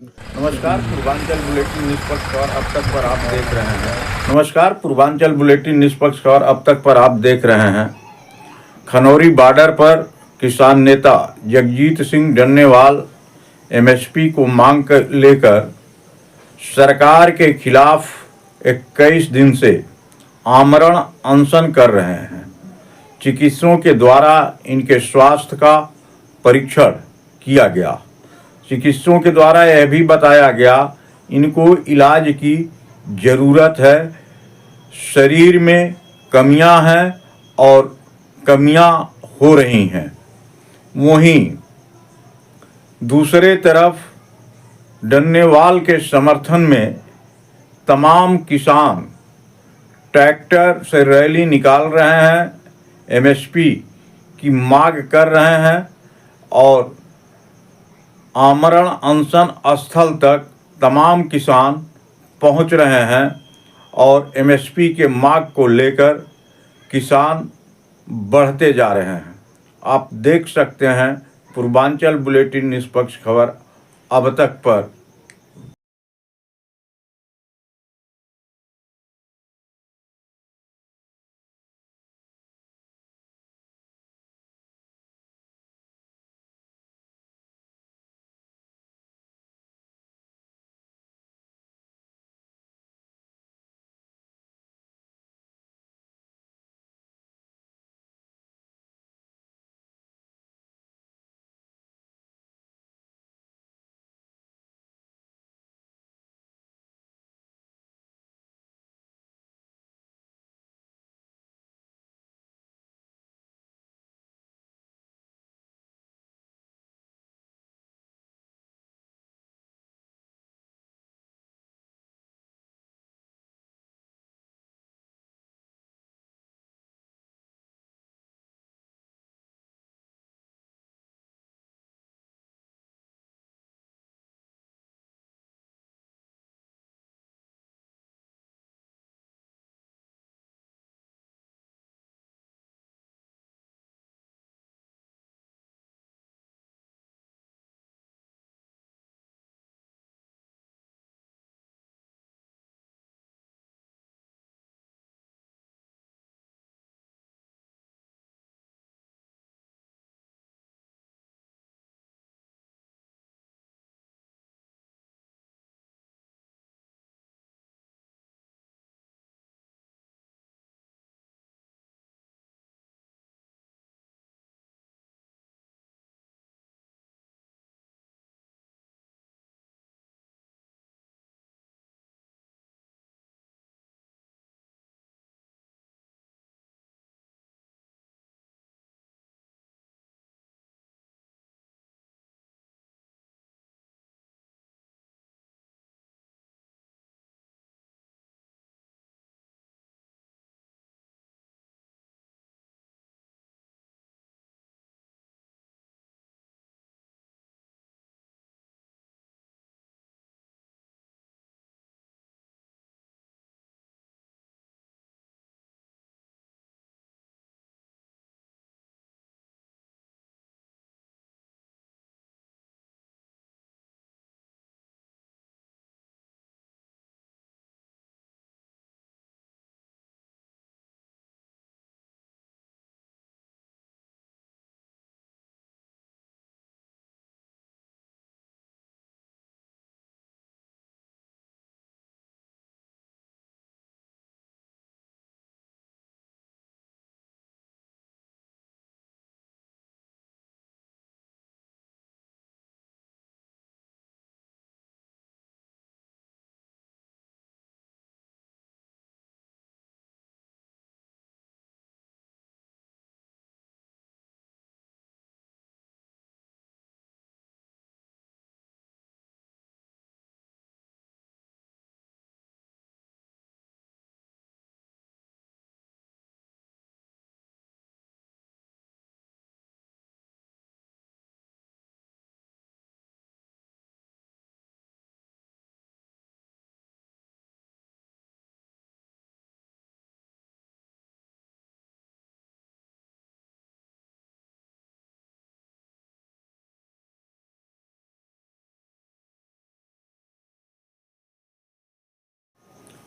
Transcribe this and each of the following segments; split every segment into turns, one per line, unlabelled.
नमस्कार पूर्वांचल बुलेटिन निष्पक्ष खबर अब तक पर आप देख रहे हैं। नमस्कार पूर्वांचल बुलेटिन निष्पक्ष खबर अब तक पर आप देख रहे हैं। खनौरी बॉर्डर पर किसान नेता जगजीत सिंह डन्नेवाल एमएसपी को मांग कर लेकर सरकार के खिलाफ 21 दिन से आमरण अनशन कर रहे हैं। चिकित्सकों के द्वारा इनके स्वास्थ्य का परीक्षण किया गया। चिकित्सकों के द्वारा यह भी बताया गया इनको इलाज की ज़रूरत है, शरीर में कमियां हैं और कमियां हो रही हैं। वहीं दूसरे तरफ डन्नेवाल के समर्थन में तमाम किसान ट्रैक्टर से रैली निकाल रहे हैं, एमएसपी की मांग कर रहे हैं और आमरण अनशन स्थल तक तमाम किसान पहुंच रहे हैं और एमएसपी के मांग को लेकर किसान बढ़ते जा रहे हैं। आप देख सकते हैं पूर्वांचल बुलेटिन निष्पक्ष खबर अब तक पर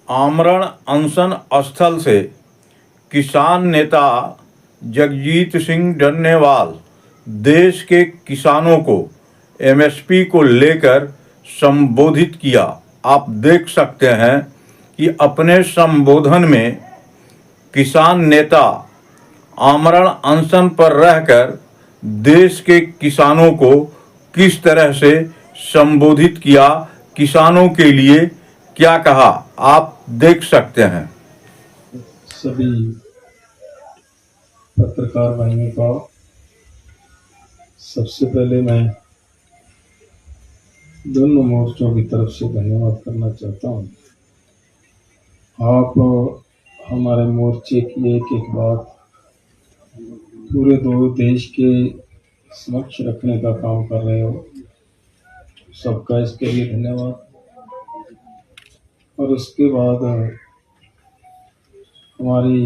आमरण अनशन स्थल से किसान नेता जगजीत सिंह डन्नेवाल देश के किसानों को एमएसपी को लेकर संबोधित किया। आप देख सकते हैं कि अपने संबोधन में किसान नेता आमरण अनशन पर रहकर देश के किसानों को किस तरह से संबोधित किया, किसानों के लिए क्या कहा, आप देख सकते हैं।
सभी पत्रकार भाइयों का सबसे पहले मैं दोनों मोर्चों की तरफ से धन्यवाद करना चाहता हूँ। आप हमारे मोर्चे की एक एक बात पूरे दो देश के समक्ष रखने का काम कर रहे हो, सबका इसके लिए धन्यवाद। और उसके बाद हमारी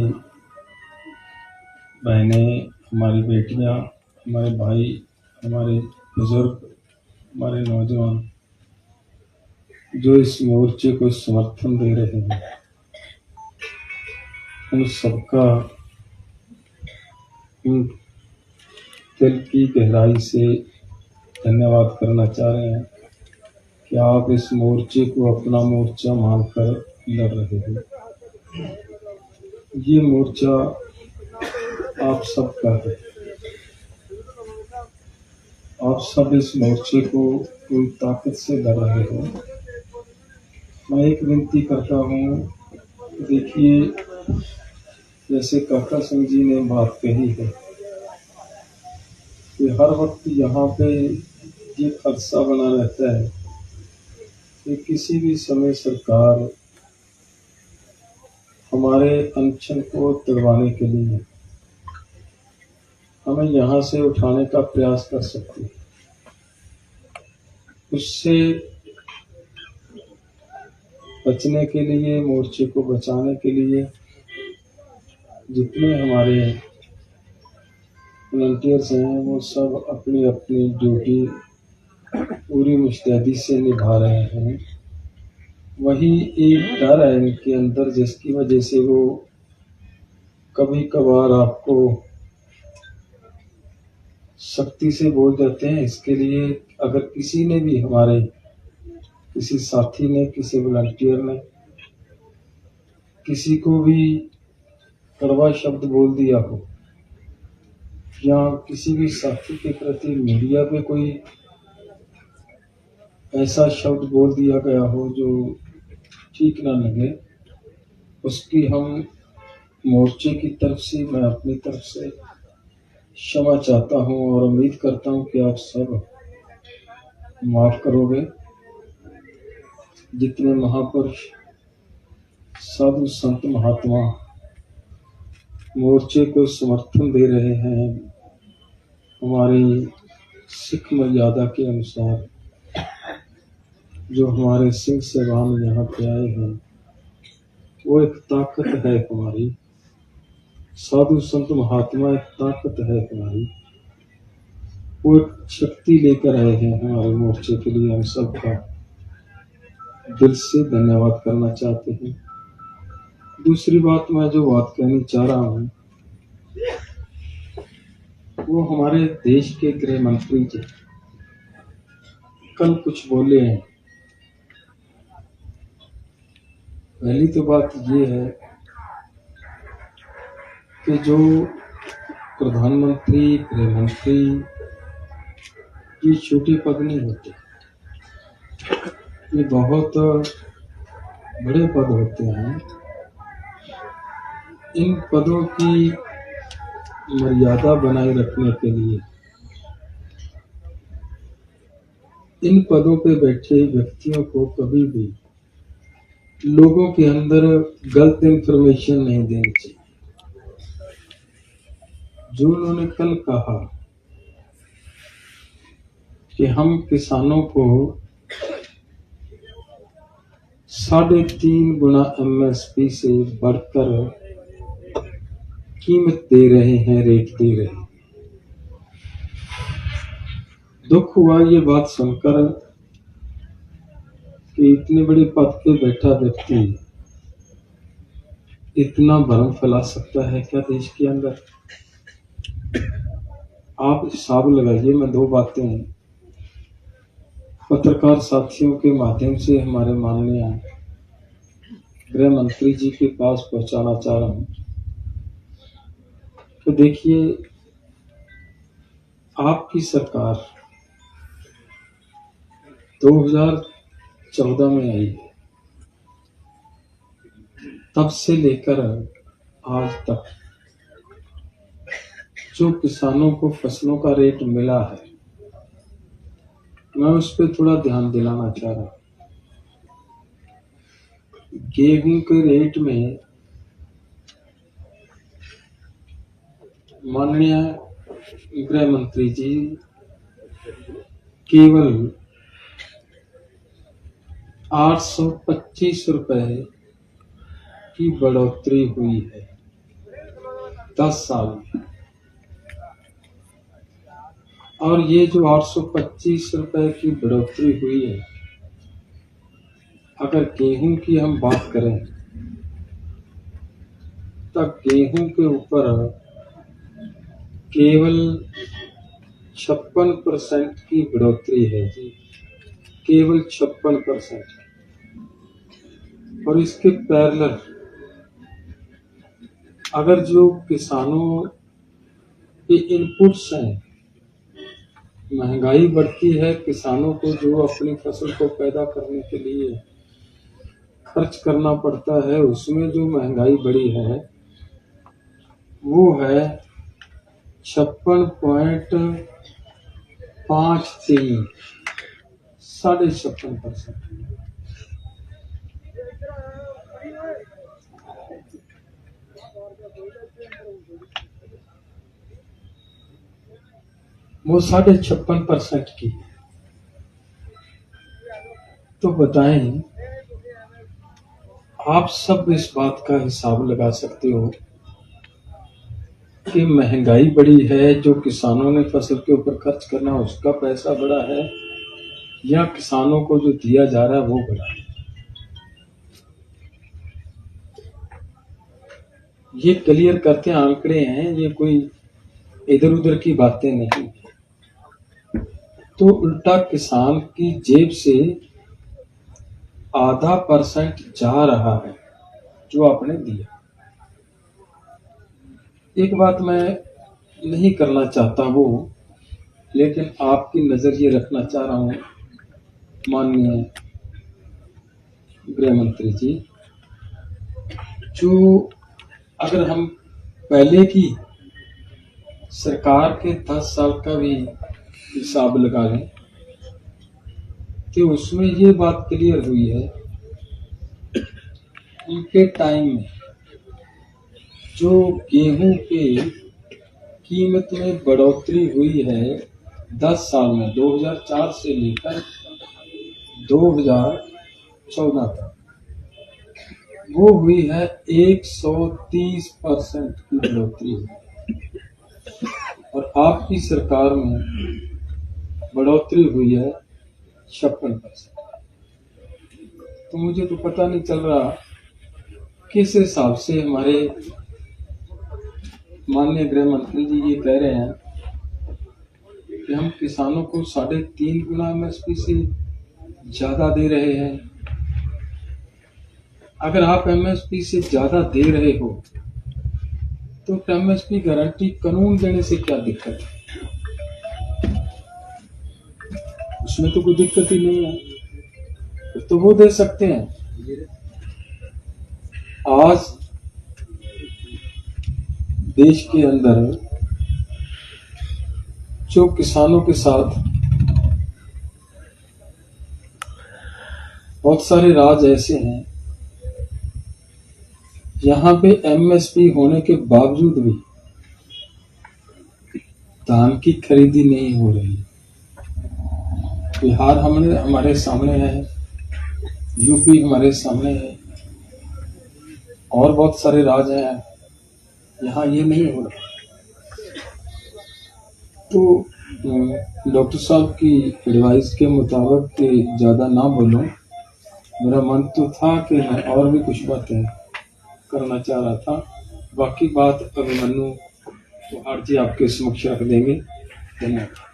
बहनें, हमारी बेटियां, हमारे भाई, हमारे बुजुर्ग, हमारे नौजवान जो इस मोर्चे को समर्थन दे रहे हैं, उन सबका दिल की गहराई से धन्यवाद करना चाह रहे हैं कि आप इस मोर्चे को अपना मोर्चा मानकर लड़ रहे हो। ये मोर्चा आप सबका है। आप सब इस मोर्चे को पूरी ताकत से लड़ रहे हो। मैं एक विनती करता हूँ, देखिए जैसे काका सिंह जी ने बात कही है कि हर वक्त यहाँ पे ये खदशा बना रहता है कि किसी भी समय सरकार हमारे अनशन को तोड़वाने के लिए हमें यहाँ से उठाने का प्रयास कर सकती है। उससे बचने के लिए, मोर्चे को बचाने के लिए जितने हमारे वॉलंटियर्स हैं वो सब अपनी अपनी ड्यूटी पूरी मुस्तैदी से निभा रहे हैं। वही एक डर है इनके अंदर जिसकी वजह से वो कभी कभार आपको सख्ती से बोल जाते हैं। इसके लिए अगर किसी ने भी, हमारे किसी साथी ने, किसी वॉलंटियर ने किसी को भी कड़वा शब्द बोल दिया हो या किसी भी साथी के प्रति मीडिया पे कोई ऐसा शब्द बोल दिया गया हो जो ठीक ना लगे, उसकी हम मोर्चे की तरफ से, मैं अपनी तरफ से क्षमा चाहता हूं और उम्मीद करता हूं कि आप सब माफ करोगे। जितने महापुरुष, साधु संत, महात्मा मोर्चे को समर्थन दे रहे हैं, हमारी सिख मर्यादा के अनुसार जो हमारे सिंह साहबान यहाँ पे आए हैं, वो एक ताकत है हमारी। साधु संत महात्मा एक ताकत है हमारी, वो एक शक्ति लेकर आए हैं हमारे मोर्चे के लिए। हम सबका दिल से धन्यवाद करना चाहते हैं। दूसरी बात, मैं जो बात कहनी चाह रहा हूँ वो हमारे देश के गृह मंत्री जी कल कुछ बोले हैं। पहली तो बात ये है कि जो प्रधानमंत्री, गृह मंत्री, ये छोटे पद नहीं होते, ये बहुत बड़े पद होते हैं। इन पदों की मर्यादा बनाए रखने के लिए इन पदों पे बैठे व्यक्तियों को कभी भी लोगों के अंदर गलत इंफॉर्मेशन नहीं देनी चाहिए। जो उन्होंने कल कहा कि हम किसानों को 3.5 गुना एमएसपी से बढ़कर कीमत दे रहे हैं, रेट दे रहे हैं। दुख हुआ ये बात सुनकर कि इतने बड़े पद पे बैठा व्यक्ति इतना भ्रम फैला सकता है क्या देश के अंदर? आप हिसाब लगाइए। मैं दो बातें पत्रकार साथियों के माध्यम से हमारे माननीय गृह मंत्री जी के पास पहुंचाना चाह रहा हूं। तो देखिए, आपकी सरकार 2014 में आई है, तब से लेकर आज तक जो किसानों को फसलों का रेट मिला है, मैं उस पर थोड़ा ध्यान दिलाना चाह रहा हूं। गेहूं के रेट में माननीय गृह मंत्री जी केवल 825 रुपए की बढ़ोतरी हुई है 10 साल में। और ये जो 825 रुपए की बढ़ोतरी हुई है, अगर गेहूं की हम बात करें तब गेहूं के ऊपर केवल 56% की बढ़ोतरी है जी, केवल 56%। और इसके पैरेलल अगर जो किसानों के इनपुट्स हैं, महंगाई बढ़ती है, किसानों को जो अपनी फसल को पैदा करने के लिए खर्च करना पड़ता है, उसमें जो महंगाई बढ़ी है वो है 56.53, 56.5%। वो 56.5% की। तो बताएं, आप सब इस बात का हिसाब लगा सकते हो कि महंगाई बढ़ी है, जो किसानों ने फसल के ऊपर खर्च करना उसका पैसा बढ़ा है, या किसानों को जो दिया जा रहा है वो बढ़ा है। ये क्लियर करते आंकड़े हैं, ये कोई इधर उधर की बातें नहीं। तो उल्टा किसान की जेब से आधा % जा रहा है जो आपने दिया। एक बात मैं नहीं करना चाहता वो, लेकिन आपकी नजर ये रखना चाह रहा हूं माननीय गृह मंत्री जी, जो अगर हम पहले की सरकार के 10 साल का भी हिसाब लगा लें तो उसमें ये बात क्लियर हुई है, उनके टाइम में जो गेहूं के कीमत में बढ़ोतरी हुई है 10 साल में, 2004 से लेकर 2014 तक, वो हुई है 130% की बढ़ोतरी हुई। और आपकी सरकार में बढ़ोतरी हुई है 56%। तो मुझे तो पता नहीं चल रहा किस हिसाब से हमारे माननीय गृह मंत्री जी ये कह रहे हैं कि हम किसानों को 3.5 गुना MSP से ज्यादा दे रहे हैं। अगर आप MSP से ज्यादा दे रहे हो तो MSP गारंटी कानून देने से क्या दिक्कत है? उसमें तो कोई दिक्कत ही नहीं है, तो वो दे सकते हैं। आज देश के अंदर जो किसानों के साथ बहुत सारे राज्य ऐसे हैं जहां पे MSP होने के बावजूद भी धान की खरीदी नहीं हो रही। बिहार हमारे सामने है, यूपी हमारे सामने है, और बहुत सारे राज्य हैं यहाँ ये नहीं हो रहा। तो डॉक्टर साहब की एडवाइस के मुताबिक ज़्यादा ना बोलूं, मेरा मन तो था कि मैं और भी कुछ बातें करना चाह रहा था। बाकी बात अभिमन्यु कुहाड़ जी आपके समक्ष रख देंगे। धन्यवाद।